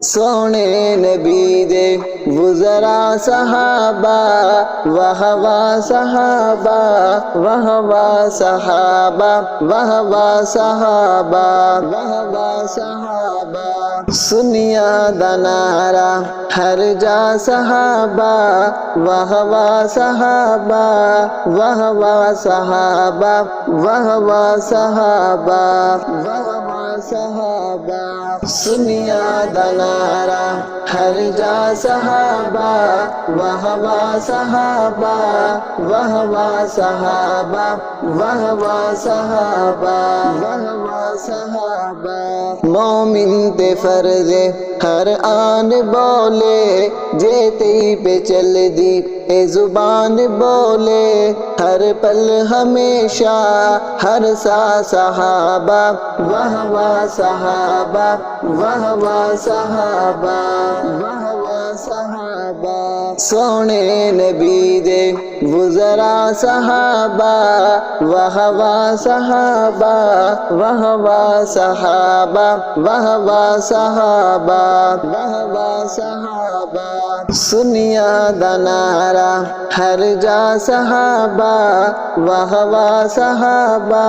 سونے نبی دے وزرا صحابہ واہ واہ صحابہ واہ واہ صحابہ واہ واہ صحابہ واہ واہ صحابہ سنیا دا نعرہ ہر جا صحابہ واہ واہ صحابہ واہ واہ صحابہ واہ واہ صحابہ واہ واہ صحابہ سنیا دا نعرہ ہر جا صحابہ واہ واہ صحابہ واہ واہ صحابہ واہ واہ صحابہ واہ واہ صحابہ مومن تے فرض ہر آن بولے جے تی پہ چل دی اے زبان بولے ہر پل ہمیشہ ہر سا صحابہ واہ واہ صحابہ واہ واہ صحابہ واہ واہ صحابہ سونے نبی دے وزرا صحابہ واہ واہ صحابہ واہ واہ صحابہ واہ واہ صحابہ واہ واہ صحابہ سنیا دا نعرہ ہر جا صحابہ واہ واہ صحابہ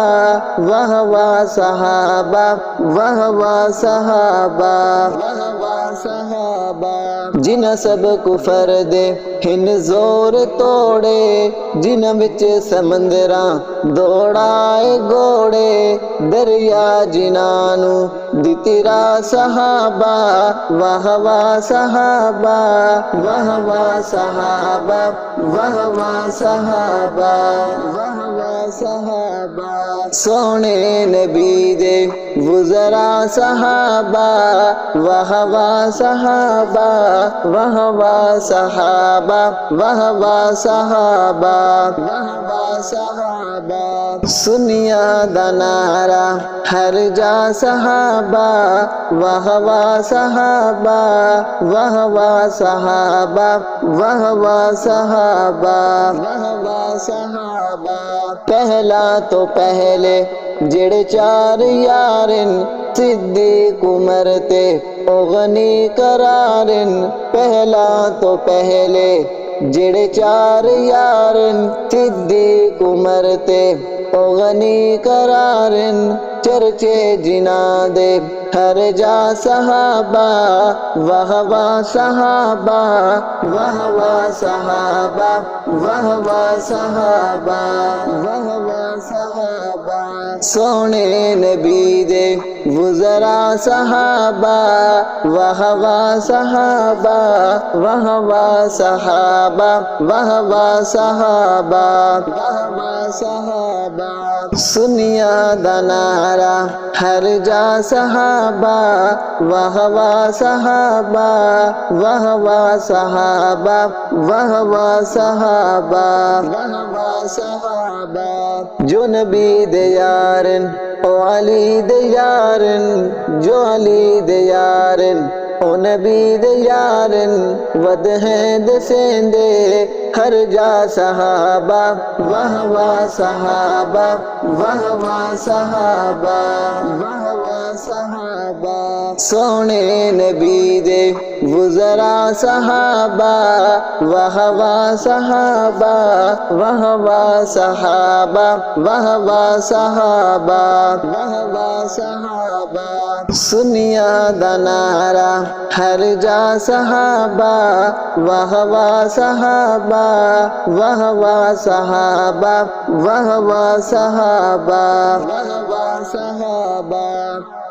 واہ واہ صحابہ واہ واہ صحابہ واہ واہ صحابہ جنہ سب کفر دے ہن زور توڑے جنہ وچ سمندراں دوڑائے گوڑے دریا جنانو دترا صحابہ واہ واہ صحابہ واہ واہ صحابہ واہ واہ صحابہ واہ واہ صحابہ سونے نبی دے وزرا صحابہ واہ واہ صحابہ واہ واہ صحابہ واہ واہ صحابہ واہ واہ صحابہ سنیا دا نعرہ ہر جا صحابہ واہ واہ صحابہ واہ واہ صحابہ واہ واہ صحابہ واہ واہ صحابہ پہلا تو پہلے جڑ چار یارن صدیق عمر تے غنی قرارن پہلا تو پہلے جڑ چار یارن صدیق عمر تے غنی قرارن چرچے جنا دے ہر جا صحابہ واہ واہ صحابہ واہ واہ صحابہ واہ واہ صحابہ واہ واہ صحابہ سونے نبی دے وزرا صحابہ واہ واہ صحابہ واہ واہ صحابہ واہ واہ صحابہ واہ واہ صحابہ سنیا دا نعرہ ہر جا صحابہ واہ واہ صحابہ واہ واہ صحابہ واہ واہ صحابہ واہ واہ صحابہ جو نبی دے یارن او علی دے یارن جو علی دے یارن او نبی دے یارن ود ہیں دسیندے ہر جا صحابہ واہ واہ صحابہ واہ واہ صحابہ واہ واہ صحابہ سونے نبی دے وزرا صحابہ واہ واہ صحابہ واہ واہ صحابہ واہ واہ صحابہ واہ واہ صحابہ سنیا دا نعرہ ہر جا صحابہ واہ واہ صحابہ واہ واہ صحابہ واہ واہ صحابہ واہ واہ صحابہ